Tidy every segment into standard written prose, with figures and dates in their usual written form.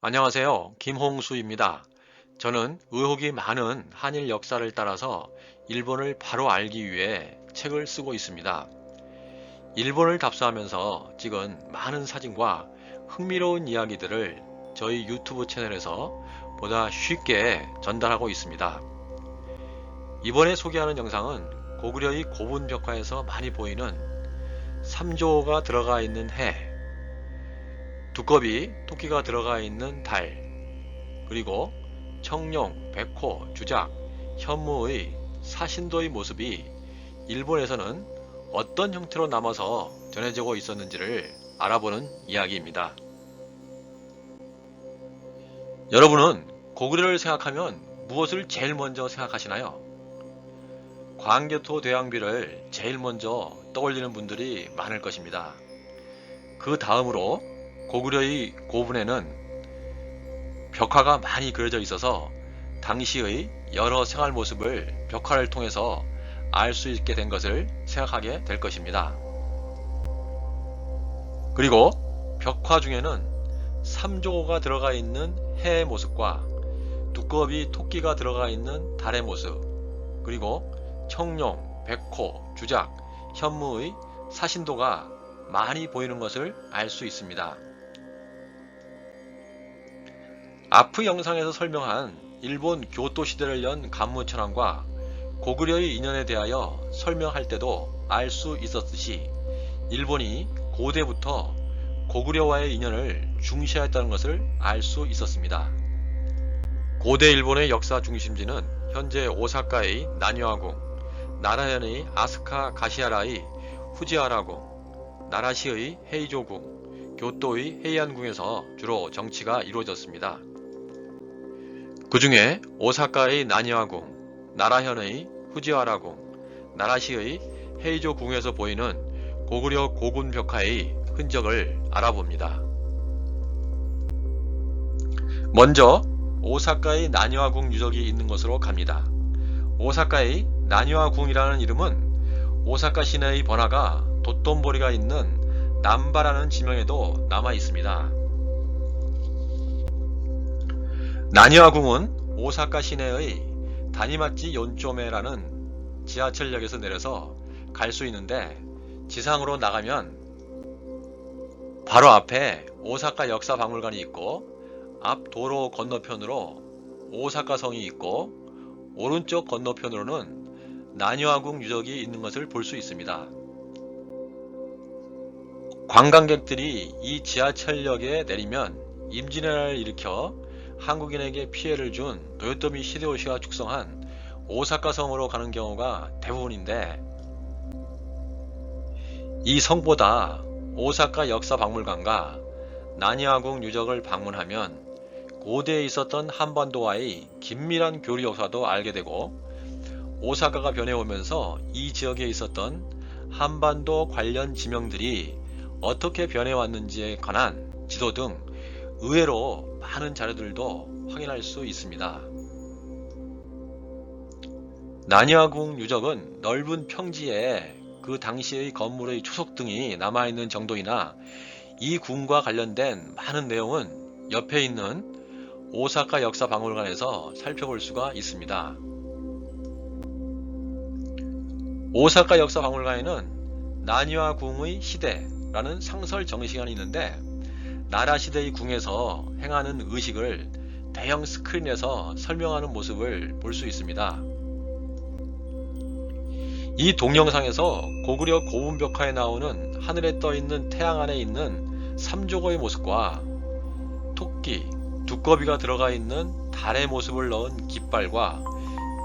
안녕하세요. 김홍수입니다. 저는 의혹이 많은 한일 역사를 따라서 일본을 바로 알기 위해 책을 쓰고 있습니다. 일본을 답사하면서 찍은 많은 사진과 흥미로운 이야기들을 저희 유튜브 채널에서 보다 쉽게 전달하고 있습니다. 이번에 소개하는 영상은 고구려의 고분벽화에서 많이 보이는 삼조가 들어가 있는 해, 두꺼비, 토끼가 들어가 있는 달, 그리고 청룡, 백호, 주작, 현무의 사신도의 모습이 일본에서는 어떤 형태로 남아서 전해지고 있었는지를 알아보는 이야기입니다. 여러분은 고구려를 생각하면 무엇을 제일 먼저 생각하시나요? 광개토 대왕비를 제일 먼저 떠올리는 분들이 많을 것입니다. 그 다음으로 고구려의 고분에는 벽화가 많이 그려져 있어서 당시의 여러 생활 모습을 벽화를 통해서 알 수 있게 된 것을 생각하게 될 것입니다. 그리고 벽화 중에는 삼조가 들어가 있는 해의 모습과 두꺼비 토끼가 들어가 있는 달의 모습, 그리고 청룡, 백호, 주작, 현무의 사신도가 많이 보이는 것을 알 수 있습니다. 앞의 영상에서 설명한 일본 교토 시대를 연 간무천왕과 고구려의 인연에 대하여 설명할 때도 알 수 있었듯이 일본이 고대부터 고구려와의 인연을 중시하였다는 것을 알 수 있었습니다. 고대 일본의 역사 중심지는 현재 오사카의 나니와궁, 나라현의 아스카 가시하라의 후지하라궁, 나라시의 헤이조궁, 교토의 헤이안궁에서 주로 정치가 이루어졌습니다. 그 중에 오사카의 나니와궁, 나라현의 후지하라궁, 나라시의 헤이조궁에서 보이는 고구려 고군 벽화의 흔적을 알아봅니다. 먼저 오사카의 나니와궁 유적이 있는 곳으로 갑니다. 오사카의 나니와궁이라는 이름은 오사카 시내의 번화가 도톤보리가 있는 남바라는 지명에도 남아 있습니다. 나니와궁은 오사카 시내의 다니마치 연초메라는 지하철역에서 내려서 갈 수 있는데 지상으로 나가면 바로 앞에 오사카 역사박물관이 있고 앞 도로 건너편으로 오사카 성이 있고 오른쪽 건너편으로는 나니와궁 유적이 있는 것을 볼 수 있습니다. 관광객들이 이 지하철역에 내리면 임진왜란을 일으켜 한국인에게 피해를 준 도요토미 히데요시가 축성한 오사카 성으로 가는 경우가 대부분인데 이 성보다 오사카 역사박물관과 나니와궁 유적을 방문하면 고대에 있었던 한반도와의 긴밀한 교류 역사도 알게 되고 오사카가 변해오면서 이 지역에 있었던 한반도 관련 지명들이 어떻게 변해왔는지에 관한 지도 등 의외로 많은 자료들도 확인할 수 있습니다. 나니와궁 유적은 넓은 평지에 그 당시의 건물의 초석 등이 남아있는 정도이나 이 궁과 관련된 많은 내용은 옆에 있는 오사카 역사박물관에서 살펴볼 수가 있습니다. 오사카 역사박물관에는 나니와궁의 시대라는 상설 정시관이 있는데 나라 시대의 궁에서 행하는 의식을 대형 스크린에서 설명하는 모습을 볼 수 있습니다. 이 동영상에서 고구려 고분벽화에 나오는 하늘에 떠있는 태양 안에 있는 삼조고의 모습과 토끼, 두꺼비가 들어가 있는 달의 모습을 넣은 깃발과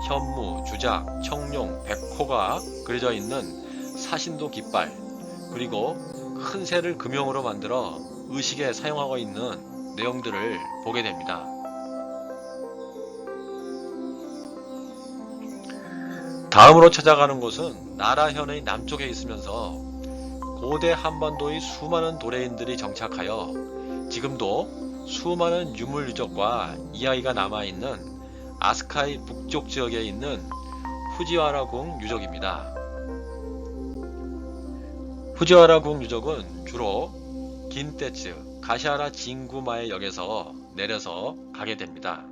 현무, 주작, 청룡, 백호가 그려져 있는 사신도 깃발, 그리고 큰 새를 금형으로 만들어 의식에 사용하고 있는 내용들을 보게 됩니다. 다음으로 찾아가는 곳은 나라현의 남쪽에 있으면서 고대 한반도의 수많은 도래인들이 정착하여 지금도 수많은 유물 유적과 이야기가 남아있는 아스카의 북쪽 지역에 있는 후지와라궁 유적입니다. 후지와라궁 유적은 주로 긴테츠, 가시하라 진구마의 역에서 내려서 가게 됩니다.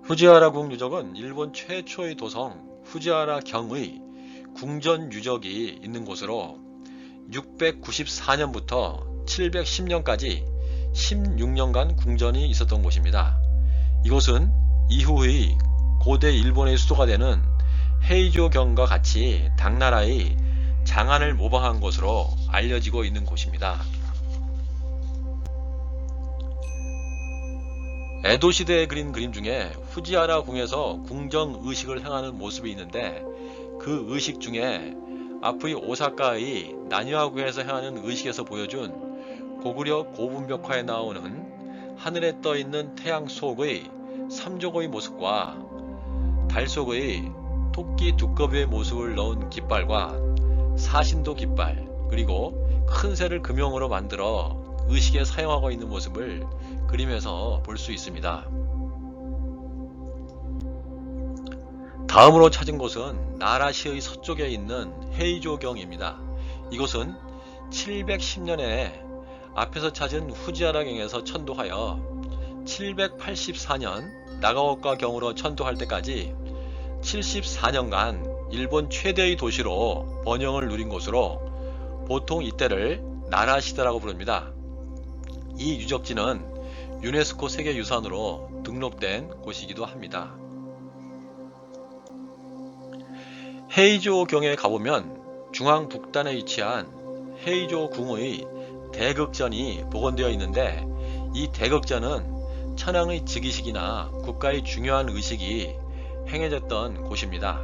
후지하라 궁유적은 일본 최초의 도성 후지하라 경의 궁전 유적이 있는 곳으로 694년부터 710년까지 16년간 궁전이 있었던 곳입니다. 이곳은 이후의 고대 일본의 수도가 되는 헤이조경과 같이 당나라의 장안을 모방한 것으로 알려지고 있는 곳입니다. 에도 시대에 그린 그림 중에 후지하라 궁에서 궁정 의식을 행하는 모습이 있는데, 그 의식 중에 앞의 오사카의 나니와 궁에서 행하는 의식에서 보여준 고구려 고분벽화에 나오는 하늘에 떠있는 태양 속의 삼조고의 모습과 달 속의 토끼 두꺼비의 모습을 넣은 깃발과 사신도 깃발, 그리고 큰 새를 금형으로 만들어 의식에 사용하고 있는 모습을 그림에서 볼 수 있습니다. 다음으로 찾은 곳은 나라시의 서쪽에 있는 헤이조경입니다. 이곳은 710년에 앞에서 찾은 후지하라경에서 천도하여 784년 나가오카 경으로 천도할 때까지 74년간 일본 최대의 도시로 번영을 누린 곳으로 보통 이때를 나라시대라고 부릅니다. 이 유적지는 유네스코 세계유산으로 등록된 곳이기도 합니다. 헤이조경에 가보면 중앙 북단에 위치한 헤이조궁의 대극전이 복원되어 있는데, 이 대극전은 천황의 즉위식이나 국가의 중요한 의식이 행해졌던 곳입니다.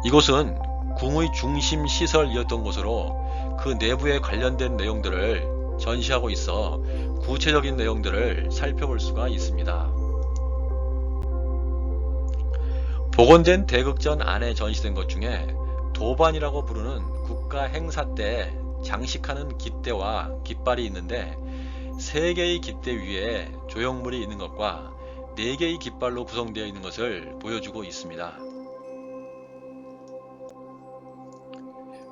이곳은 궁의 중심 시설이었던 곳으로 그 내부에 관련된 내용들을 전시하고 있어 구체적인 내용들을 살펴볼 수가 있습니다. 복원된 대극전 안에 전시된 것 중에 도반이라고 부르는 국가 행사 때 장식하는 깃대와 깃발이 있는데, 3개의 깃대 위에 조형물이 있는 것과 4개의 깃발로 구성되어 있는 것을 보여주고 있습니다.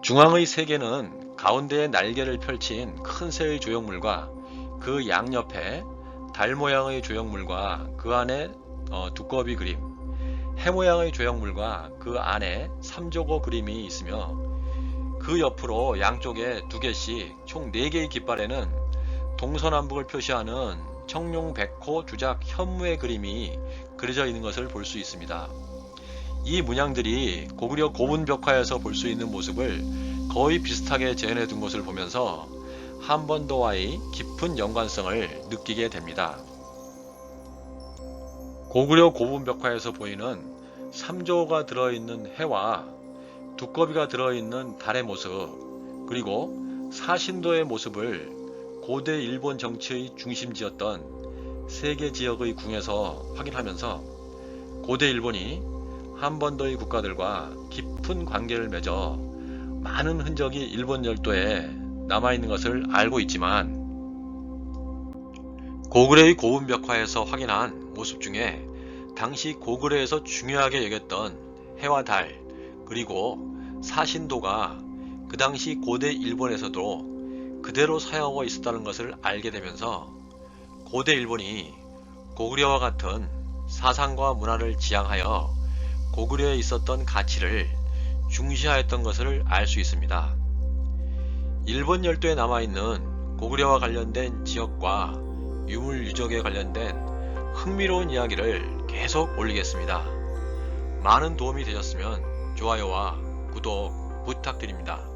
중앙의 3개는 가운데에 날개를 펼친 큰 새의 조형물과 그 양옆에 달 모양의 조형물과 그 안에 두꺼비 그림, 해 모양의 조형물과 그 안에 삼조고 그림이 있으며, 그 옆으로 양쪽에 2개씩 총 4개의 깃발에는 동서남북을 표시하는 청룡, 백호, 주작, 현무의 그림이 그려져 있는 것을 볼 수 있습니다. 이 문양들이 고구려 고분벽화에서 볼 수 있는 모습을 거의 비슷하게 재현해 둔 것을 보면서 한반도와의 깊은 연관성을 느끼게 됩니다. 고구려 고분벽화에서 보이는 삼조가 들어있는 해와 두꺼비가 들어있는 달의 모습, 그리고 사신도의 모습을 고대 일본 정치의 중심지였던 3개 지역의 궁에서 확인하면서 고대 일본이 한반도의 국가들과 깊은 관계를 맺어 많은 흔적이 일본 열도에 남아있는 것을 알고 있지만, 고구려의 고분벽화에서 확인한 모습 중에 당시 고구려에서 중요하게 여겼던 해와 달, 그리고 사신도가 그 당시 고대 일본에서도 그대로 사용하고 있었다는 것을 알게 되면서 고대 일본이 고구려와 같은 사상과 문화를 지향하여 고구려에 있었던 가치를 중시하였던 것을 알 수 있습니다. 일본 열도에 남아있는 고구려와 관련된 지역과 유물 유적에 관련된 흥미로운 이야기를 계속 올리겠습니다. 많은 도움이 되셨으면 좋아요와 구독 부탁드립니다.